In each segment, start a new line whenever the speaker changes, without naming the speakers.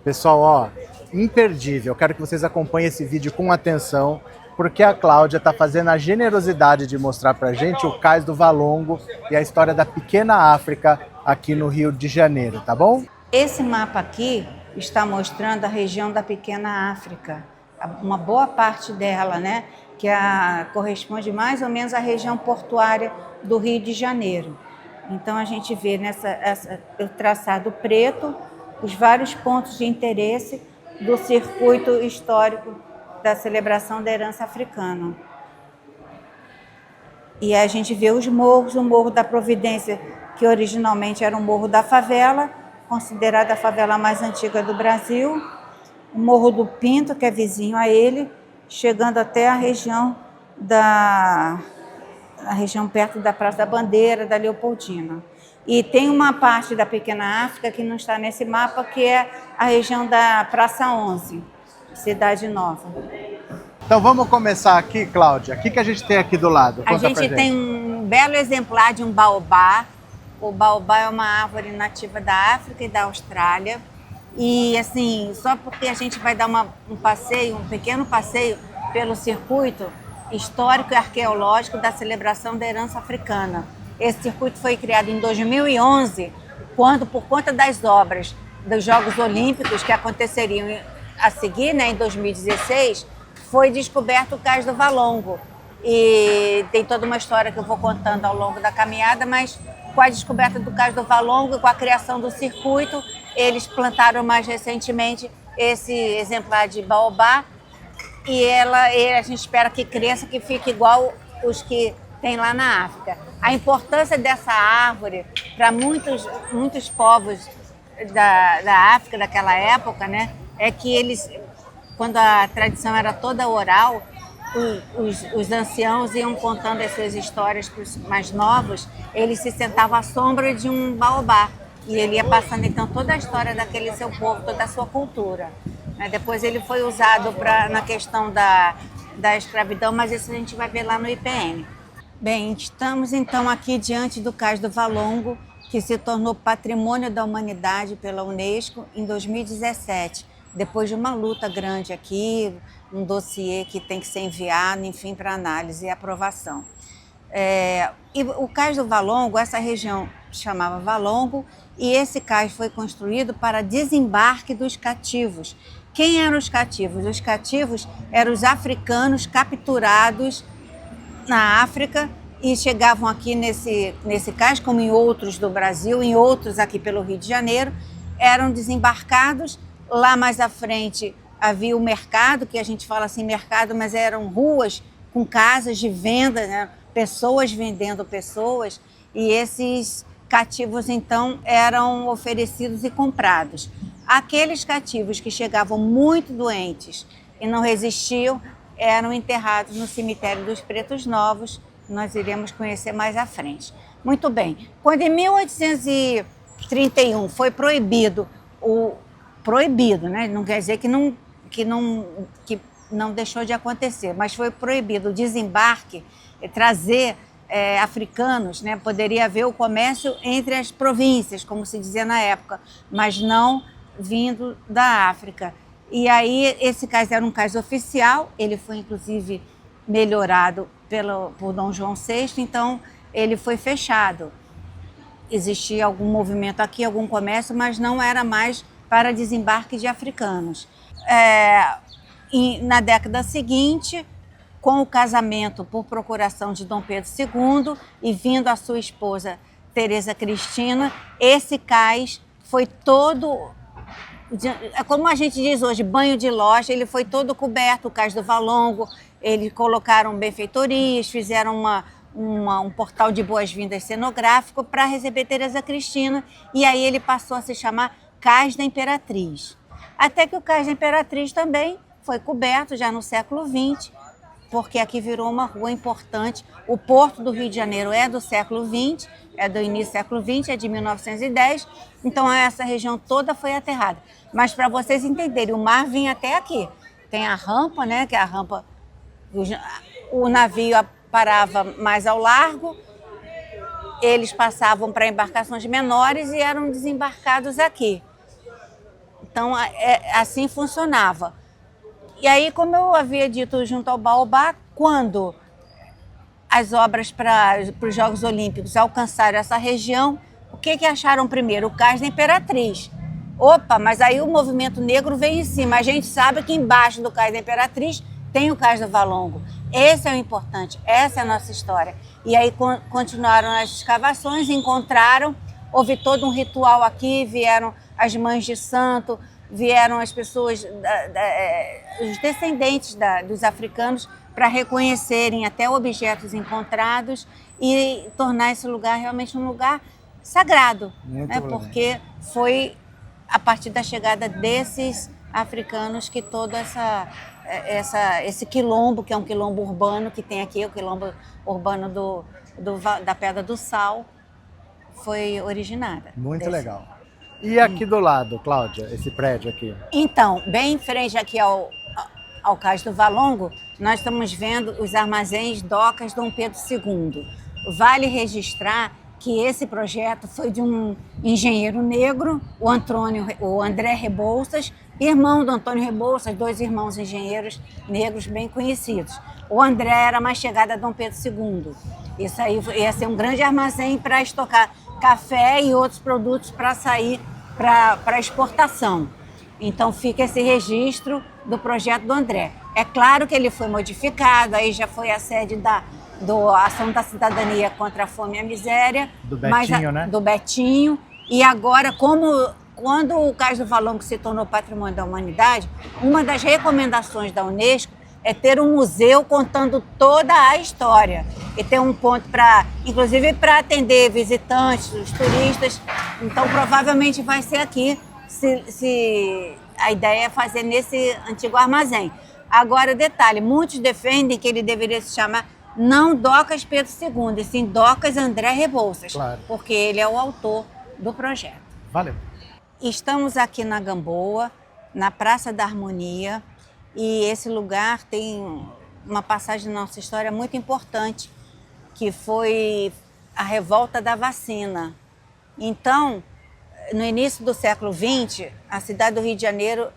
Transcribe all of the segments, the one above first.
Pessoal, ó, imperdível. Eu quero que vocês acompanhem esse vídeo com atenção, porque a Cláudia está fazendo a generosidade de mostrar pra gente o Cais do Valongo e a história da pequena África aqui no Rio de Janeiro, tá bom?
Esse mapa aqui está mostrando a região da pequena África, uma boa parte dela, né? Corresponde mais ou menos à região portuária do Rio de Janeiro. Então a gente vê o traçado preto, os vários pontos de interesse do circuito histórico da celebração da herança africana. E a gente vê os morros, o Morro da Providência, que originalmente era o Morro da Favela, considerada a favela mais antiga do Brasil, o Morro do Pinto, que é vizinho a ele, chegando até a região perto da Praça da Bandeira, da Leopoldina. E tem uma parte da pequena África que não está nesse mapa, que é a região da Praça 11, Cidade Nova.
Então vamos começar aqui, Cláudia. O que a gente tem aqui do lado?
A gente tem um belo exemplar de um baobá. O baobá é uma árvore nativa da África e da Austrália. E assim, só porque a gente vai dar um pequeno passeio pelo circuito histórico e arqueológico da celebração da herança africana. Esse circuito foi criado em 2011, quando, por conta das obras dos Jogos Olímpicos que aconteceriam a seguir, né, em 2016, foi descoberto o Cais do Valongo. E tem toda uma história que eu vou contando ao longo da caminhada, mas com a descoberta do Cais do Valongo e com a criação do circuito, eles plantaram mais recentemente esse exemplar de baobá e a gente espera que cresça, que fique igual os que tem lá na África. A importância dessa árvore para muitos povos da África daquela época, né, é que eles, quando a tradição era toda oral, os anciãos iam contando as suas histórias para os mais novos, eles se sentavam à sombra de um baobá e ele ia passando então toda a história daquele seu povo, toda a sua cultura. Depois ele foi usado na questão da escravidão, mas isso a gente vai ver lá no IPN. Bem, estamos então aqui diante do Cais do Valongo, que se tornou Patrimônio da Humanidade pela Unesco em 2017, depois de uma luta grande aqui, um dossiê que tem que ser enviado, enfim, para análise e aprovação. E o Cais do Valongo, essa região chamava Valongo, e esse cais foi construído para desembarque dos cativos. Quem eram os cativos? Os cativos eram os africanos capturados na África e chegavam aqui nesse cais, como em outros do Brasil, em outros aqui pelo Rio de Janeiro, eram desembarcados. Lá mais à frente havia o mercado, que a gente fala assim mercado, mas eram ruas com casas de venda, né? Pessoas vendendo pessoas, e esses cativos então eram oferecidos e comprados. Aqueles cativos que chegavam muito doentes e não resistiam eram enterrados no cemitério dos Pretos Novos, que nós iremos conhecer mais à frente. Muito bem, quando em 1831 foi proibido, né? Não quer dizer que não deixou de acontecer, mas foi proibido o desembarque, trazer africanos, né? Poderia haver o comércio entre as províncias, como se dizia na época, mas não vindo da África. E aí esse cais era um cais oficial, ele foi inclusive melhorado por Dom João VI, então ele foi fechado. Existia algum movimento aqui, algum comércio, mas não era mais para desembarque de africanos. E na década seguinte, com o casamento por procuração de Dom Pedro II e vindo a sua esposa Teresa Cristina, esse cais foi todo, como a gente diz hoje, banho de loja, ele foi todo coberto, o Cais do Valongo. Eles colocaram benfeitorias, fizeram um portal de boas-vindas cenográfico para receber Teresa Cristina, e aí ele passou a se chamar Cais da Imperatriz. Até que o Cais da Imperatriz também foi coberto já no século XX, porque aqui virou uma rua importante. O Porto do Rio de Janeiro é do século XX, é do início do século XX, é de 1910, então essa região toda foi aterrada. Mas para vocês entenderem, o mar vinha até aqui. Tem a rampa, né, que é a rampa, o navio parava mais ao largo, eles passavam para embarcações menores e eram desembarcados aqui. Então, assim funcionava. E aí, como eu havia dito junto ao Baobá, quando as obras para os Jogos Olímpicos alcançaram essa região, o que acharam primeiro? O Cais da Imperatriz. Opa, mas aí o movimento negro veio em cima. A gente sabe que embaixo do Cais da Imperatriz tem o Cais do Valongo. Esse é o importante, essa é a nossa história. E aí continuaram as escavações, encontraram, houve todo um ritual aqui, vieram as mães de santo, vieram as pessoas, os descendentes dos africanos, para reconhecerem até objetos encontrados e tornar esse lugar realmente um lugar sagrado, né? Porque foi a partir da chegada desses africanos que todo esse quilombo, que é um quilombo urbano que tem aqui, o quilombo urbano da Pedra do Sal, foi originada.
Muito legal. E aqui do lado, Cláudia, esse prédio aqui?
Então, bem em frente aqui ao Cais do Valongo, nós estamos vendo os armazéns docas Dom Pedro II. Vale registrar que esse projeto foi de um engenheiro negro, o André Rebouças, irmão do Antônio Rebouças, 2 irmãos engenheiros negros bem conhecidos. O André era mais chegado a Dom Pedro II. Isso aí ia ser um grande armazém para estocar café e outros produtos para sair para exportação. Então fica esse registro do projeto do André. É claro que ele foi modificado, aí já foi a sede da Ação da Cidadania contra a Fome e a Miséria.
Do Betinho, né?
Do Betinho. E agora, quando o Cais do Valongo se tornou Patrimônio da Humanidade, uma das recomendações da Unesco é ter um museu contando toda a história. E ter um ponto inclusive para atender visitantes, os turistas. Então, provavelmente vai ser aqui, se a ideia é fazer nesse antigo armazém. Agora, detalhe, muitos defendem que ele deveria se chamar não Docas Pedro II, e sim Docas André Rebouças, claro, porque ele é o autor do projeto.
Valeu.
Estamos aqui na Gamboa, na Praça da Harmonia, e esse lugar tem uma passagem na nossa história muito importante, que foi a revolta da vacina. Então, no início do século XX, a cidade do Rio de Janeiro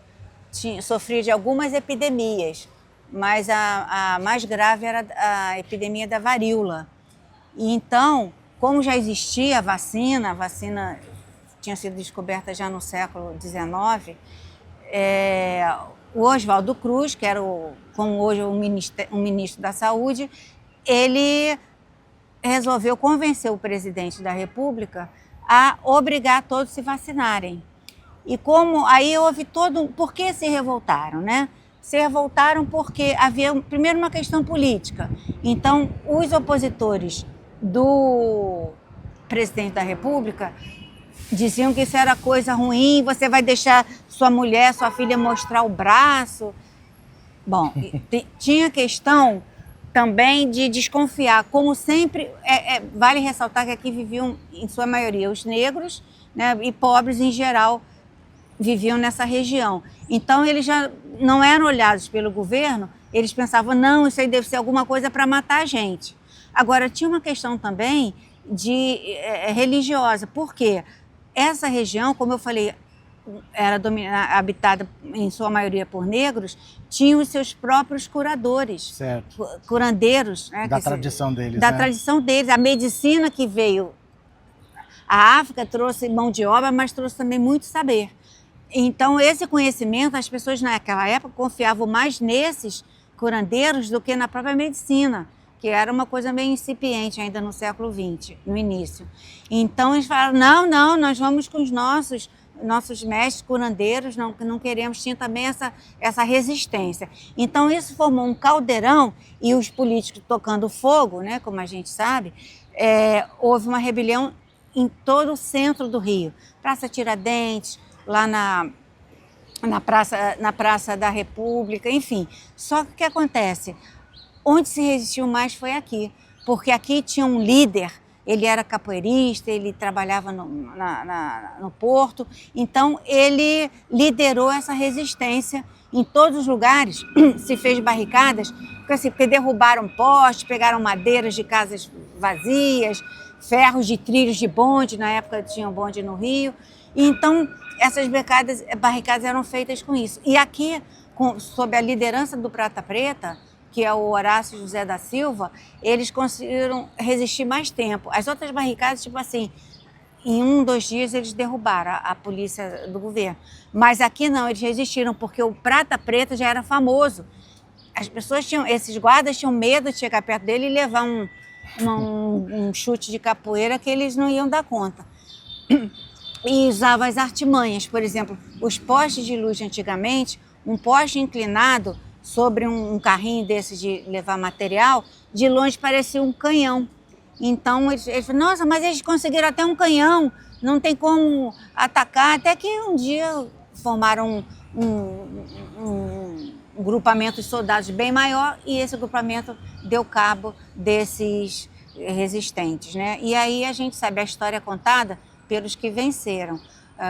sofria de algumas epidemias, mas a mais grave era a epidemia da varíola. E então, como já existia a vacina tinha sido descoberta já no século XIX, o Oswaldo Cruz, que era como hoje o ministro da Saúde, ele resolveu convencer o presidente da República a obrigar todos a se vacinarem. E aí houve por que se revoltaram, né? Se revoltaram porque havia, primeiro, uma questão política. Então, os opositores do presidente da República diziam que isso era coisa ruim, você vai deixar sua mulher, sua filha mostrar o braço. Bom, tinha questão também de desconfiar, como sempre, vale ressaltar que aqui viviam, em sua maioria, os negros, né, e pobres em geral viviam nessa região. Então, eles já não eram olhados pelo governo, eles pensavam, não, isso aí deve ser alguma coisa para matar a gente. Agora, tinha uma questão também religiosa, porque essa região, como eu falei, era habitada em sua maioria por negros, tinha os seus próprios curadores,
certo,
curandeiros. Né,
da tradição deles.
Da tradição deles. A medicina que veio, a África trouxe mão de obra, mas trouxe também muito saber. Então, esse conhecimento, as pessoas naquela época confiavam mais nesses curandeiros do que na própria medicina, que era uma coisa meio incipiente ainda no século XX, no início. Então, eles falaram, não, nós vamos com os nossos mestres curandeiros, não queremos, tinha também essa resistência. Então, isso formou um caldeirão, e os políticos tocando fogo, né, como a gente sabe, houve uma rebelião em todo o centro do Rio. Praça Tiradentes, lá na Praça da República, enfim. Só que o que acontece? Onde se resistiu mais foi aqui, porque aqui tinha um líder, ele era capoeirista, ele trabalhava no porto, então ele liderou essa resistência em todos os lugares, se fez barricadas, porque derrubaram postes, pegaram madeiras de casas vazias, ferros de trilhos de bonde, na época tinha um bonde no Rio. Então, essas barricadas eram feitas com isso. E aqui, sob a liderança do Prata Preta, que é o Horácio José da Silva, eles conseguiram resistir mais tempo. As outras barricadas, tipo assim, em 1, 2 dias eles derrubaram a polícia do governo. Mas aqui não, eles resistiram, porque o Prata Preta já era famoso. As pessoas esses guardas tinham medo de chegar perto dele e levar um chute de capoeira que eles não iam dar conta. E usavam as artimanhas, por exemplo, os postes de luz de antigamente, um poste inclinado sobre um carrinho desse de levar material, de longe parecia um canhão. Então eles falaram, nossa, mas eles conseguiram até um canhão, não tem como atacar. Até que um dia formaram um grupamento de soldados bem maior e esse grupamento deu cabo desses resistentes, né? E aí a gente sabe a história contada pelos que venceram.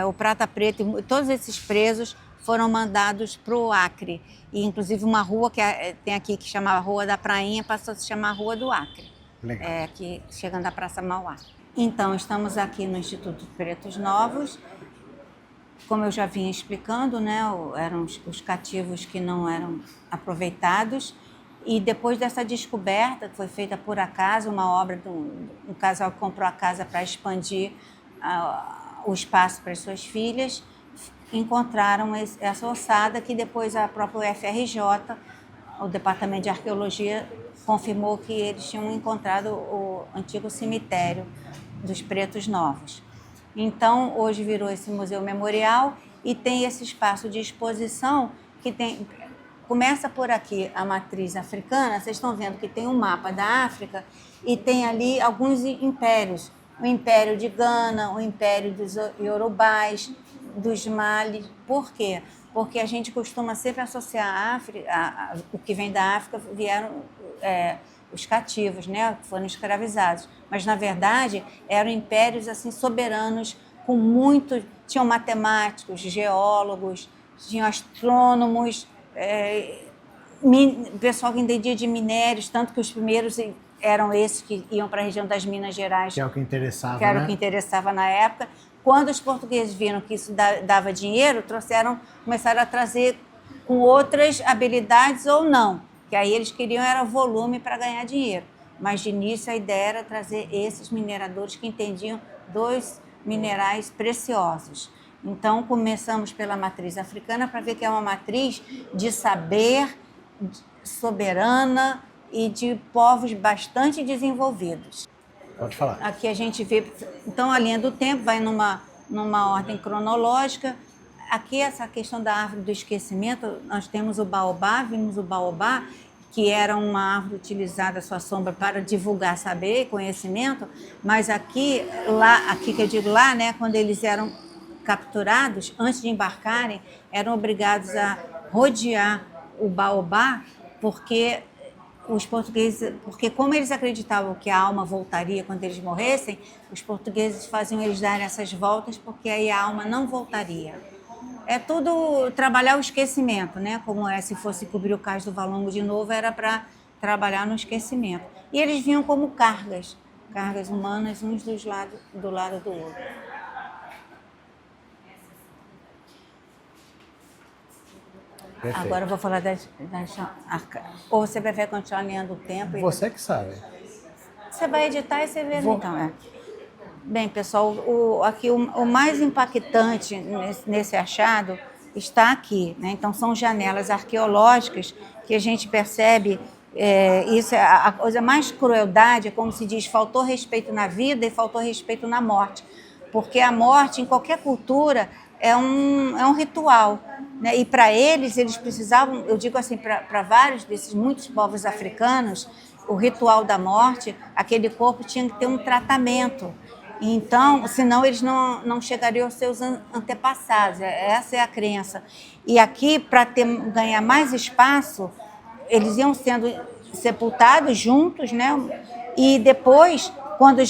O Prata Preta e todos esses presos foram mandados para o Acre. E, inclusive, uma rua que tem aqui que chama Rua da Prainha passou a se chamar Rua do Acre. Legal. Aqui, chegando à Praça Mauá. Então, estamos aqui no Instituto Pretos Novos. Como eu já vinha explicando, né, eram os cativos que não eram aproveitados. E depois dessa descoberta, que foi feita por acaso, uma obra um casal que comprou a casa para expandir o espaço para as suas filhas, encontraram essa ossada que depois a própria UFRJ, o Departamento de Arqueologia, confirmou que eles tinham encontrado o antigo cemitério dos Pretos Novos. Então, hoje virou esse museu memorial e tem esse espaço de exposição que começa por aqui a matriz africana. Vocês estão vendo que tem um mapa da África e tem ali alguns impérios. O Império de Gana, o Império dos Yorubás, dos Mali. Por quê? Porque a gente costuma sempre associar a África, o que vem da África vieram os cativos, né, que foram escravizados. Mas, na verdade, eram impérios assim, soberanos, tinham matemáticos, geólogos, tinham astrônomos, pessoal que entendia de minérios, tanto que os primeiros eram esses que iam para a região das Minas Gerais.
Que é o que interessava,
que era, né? O que interessava na época. Quando os portugueses viram que isso dava dinheiro, começaram a trazer com outras habilidades ou não, que aí eles queriam era volume para ganhar dinheiro. Mas de início a ideia era trazer esses mineradores que entendiam dos minerais preciosos. Então começamos pela matriz africana para ver que é uma matriz de saber, soberana e de povos bastante desenvolvidos.
Pode falar.
Aqui a gente vê, então, a linha do tempo vai numa ordem cronológica. Aqui, essa questão da árvore do esquecimento, nós temos o baobá, vimos o baobá, que era uma árvore utilizada, a sua sombra, para divulgar saber e conhecimento, mas aqui que eu digo lá, né, quando eles eram capturados, antes de embarcarem, eram obrigados a rodear o baobá, porque os portugueses, porque como eles acreditavam que a alma voltaria quando eles morressem, os portugueses faziam eles darem essas voltas, porque aí a alma não voltaria. É tudo trabalhar o esquecimento, né? Como se fosse cobrir o cais do Valongo de novo, era para trabalhar no esquecimento. E eles vinham como cargas humanas, uns do lado do outro. Perfeito. Agora eu vou falar ou você prefere continuar alinhando o tempo?
Você que sabe.
Você vai editar e você vê, então. Bem, pessoal, aqui o mais impactante nesse achado está aqui, né? Então, são janelas arqueológicas que a gente percebe, isso é a coisa mais crueldade, é como se diz, faltou respeito na vida e faltou respeito na morte. Porque a morte, em qualquer cultura, é um ritual, né? E para eles precisavam, eu digo assim, para vários desses muitos povos africanos, o ritual da morte, aquele corpo tinha que ter um tratamento. Então, senão eles não chegariam aos seus antepassados. Essa é a crença. E aqui, para ganhar mais espaço, eles iam sendo sepultados juntos, né? E depois, quando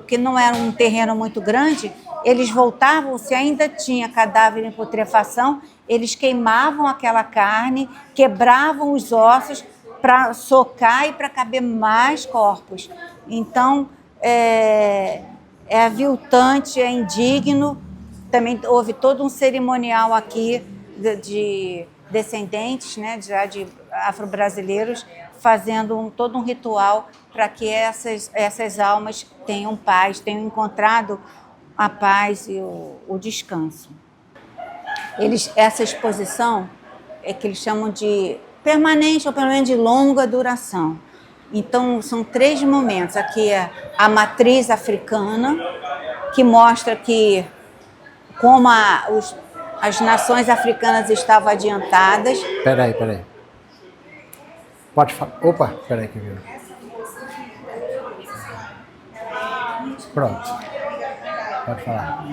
que não era um terreno muito grande, eles voltavam, se ainda tinha cadáver em putrefação, eles queimavam aquela carne, quebravam os ossos para socar e para caber mais corpos. Então, é aviltante, é indigno também houve todo um cerimonial aqui de descendentes, né, já de afro-brasileiros, fazendo todo um ritual para que essas almas tenham paz, tenham encontrado a paz e o descanso. Essa exposição é que eles chamam de permanente ou pelo menos de longa duração. Então, são 3 momentos. Aqui é a matriz africana, que mostra que como as nações africanas estavam adiantadas.
Peraí. Pode falar. Opa, peraí que viu. Pronto. Pode falar.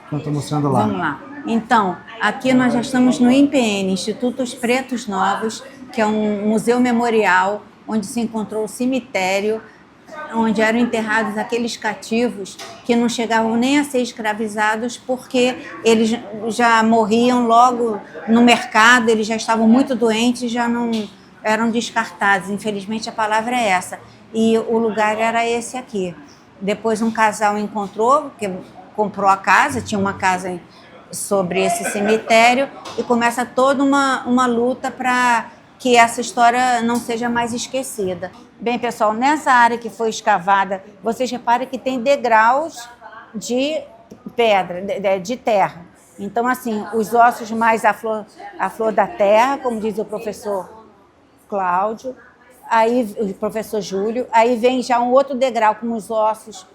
Então, estou mostrando lá.
Vamos lá. Então, aqui nós já estamos no INPN, Instituto Os Pretos Novos, que é um museu memorial onde se encontrou o cemitério, onde eram enterrados aqueles cativos que não chegavam nem a ser escravizados porque eles já morriam logo no mercado, eles já estavam muito doentes, já não eram descartados. Infelizmente a palavra é essa. E o lugar era esse aqui. Depois um casal encontrou, que comprou a casa, tinha uma casa sobre esse cemitério, e começa toda uma luta para que essa história não seja mais esquecida. Bem, pessoal, nessa área que foi escavada, vocês reparem que tem degraus de pedra, de terra. Então, assim, os ossos mais à flor da terra, como diz o professor Cláudio, aí o professor Júlio, aí vem já um outro degrau com os ossos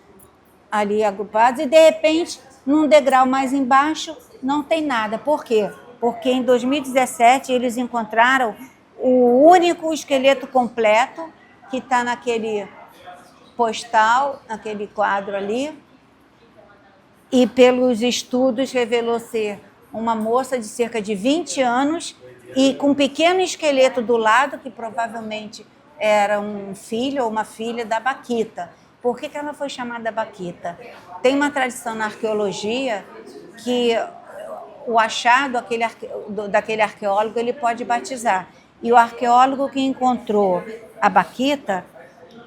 ali agrupados, e de repente, num degrau mais embaixo, não tem nada. Por quê? Porque em 2017 eles encontraram o único esqueleto completo que está naquele postal, naquele quadro ali, e pelos estudos revelou ser uma moça de cerca de 20 anos e com um pequeno esqueleto do lado, que provavelmente era um filho ou uma filha da Baquita. Por que ela foi chamada Baquita? Tem uma tradição na arqueologia que o achado daquele arqueólogo ele pode batizar. E o arqueólogo que encontrou a Baquita,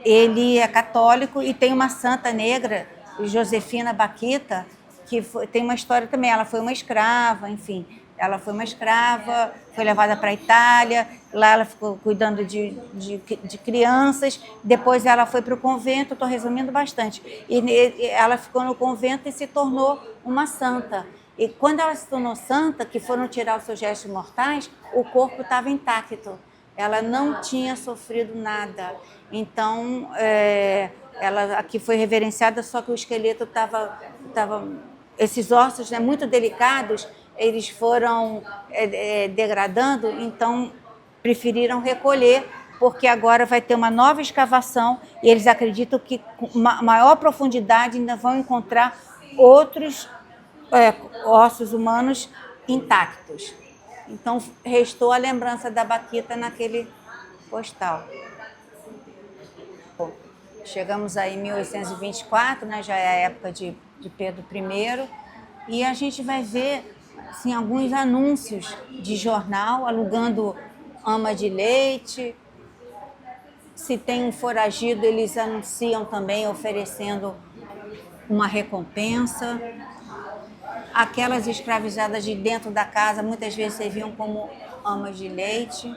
ele é católico e tem uma santa negra, Josefina Baquita, que tem uma história também. Ela foi uma escrava, enfim. Ela foi uma escrava, foi levada para a Itália, lá ela ficou cuidando de crianças, depois ela foi para o convento, estou resumindo bastante, e ela ficou no convento e se tornou uma santa. E quando ela se tornou santa, que foram tirar os seus restos mortais, o corpo estava intacto. Ela não tinha sofrido nada. Então, ela aqui foi reverenciada, só que o esqueleto estava esses ossos, né, muito delicados, eles foram degradando, então preferiram recolher, porque agora vai ter uma nova escavação e eles acreditam que com maior profundidade ainda vão encontrar outros ossos humanos intactos. Então, restou a lembrança da Baquita naquele postal. Bom, chegamos aí em 1824, né, já é a época de Pedro I, e a gente vai ver assim, alguns anúncios de jornal alugando ama de leite. Se tem um foragido, eles anunciam também oferecendo uma recompensa. Aquelas escravizadas de dentro da casa muitas vezes serviam como amas de leite.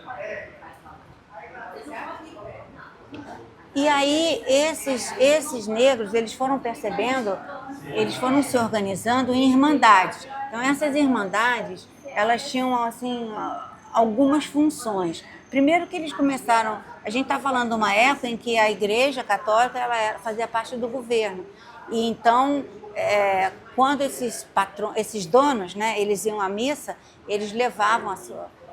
E aí esses negros, eles foram percebendo, eles foram se organizando em irmandades. Então essas irmandades, elas tinham assim algumas funções. Primeiro que eles começaram, a gente está falando de uma época em que a Igreja Católica ela fazia parte do governo. E então, quando esses donos, né, eles iam à missa, eles levavam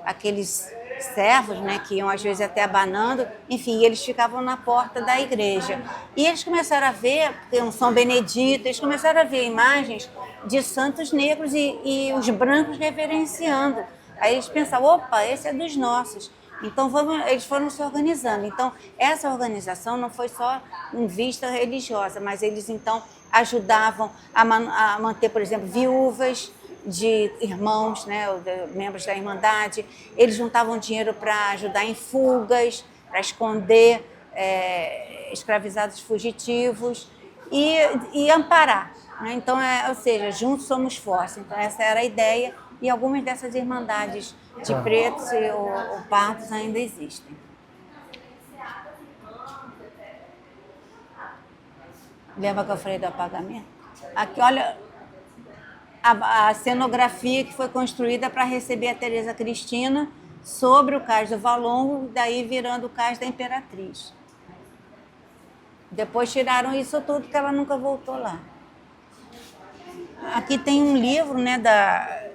aqueles servos, né, que iam às vezes até abanando, enfim, eles ficavam na porta da igreja. E eles começaram a ver, tem um São Benedito, eles começaram a ver imagens de santos negros e os brancos reverenciando. Aí eles pensavam, opa, esse é dos nossos. Então eles foram se organizando. Então essa organização não foi só em vista religiosa, mas eles então ajudavam a manter, por exemplo, viúvas de irmãos, né, membros da Irmandade. Eles juntavam dinheiro para ajudar em fugas, para esconder escravizados fugitivos. e amparar. Né? Então, ou seja, juntos somos fortes. Então, essa era a ideia e algumas dessas irmandades de pretos ou pardos ainda existem. Lembra que eu falei do apagamento? Aqui, olha, a cenografia que foi construída para receber a Teresa Cristina sobre o cais do Valongo, daí virando o cais da Imperatriz. Depois tiraram isso tudo, que ela nunca voltou lá. Aqui tem um livro, né,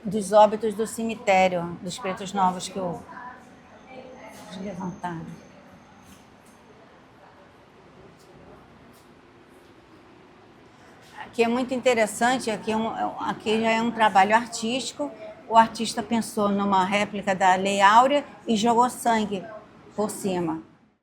dos óbitos do cemitério dos Pretos Novos que eu levantaram. Aqui é muito interessante, aqui já é um trabalho artístico. O artista pensou numa réplica da Lei Áurea e jogou sangue por cima.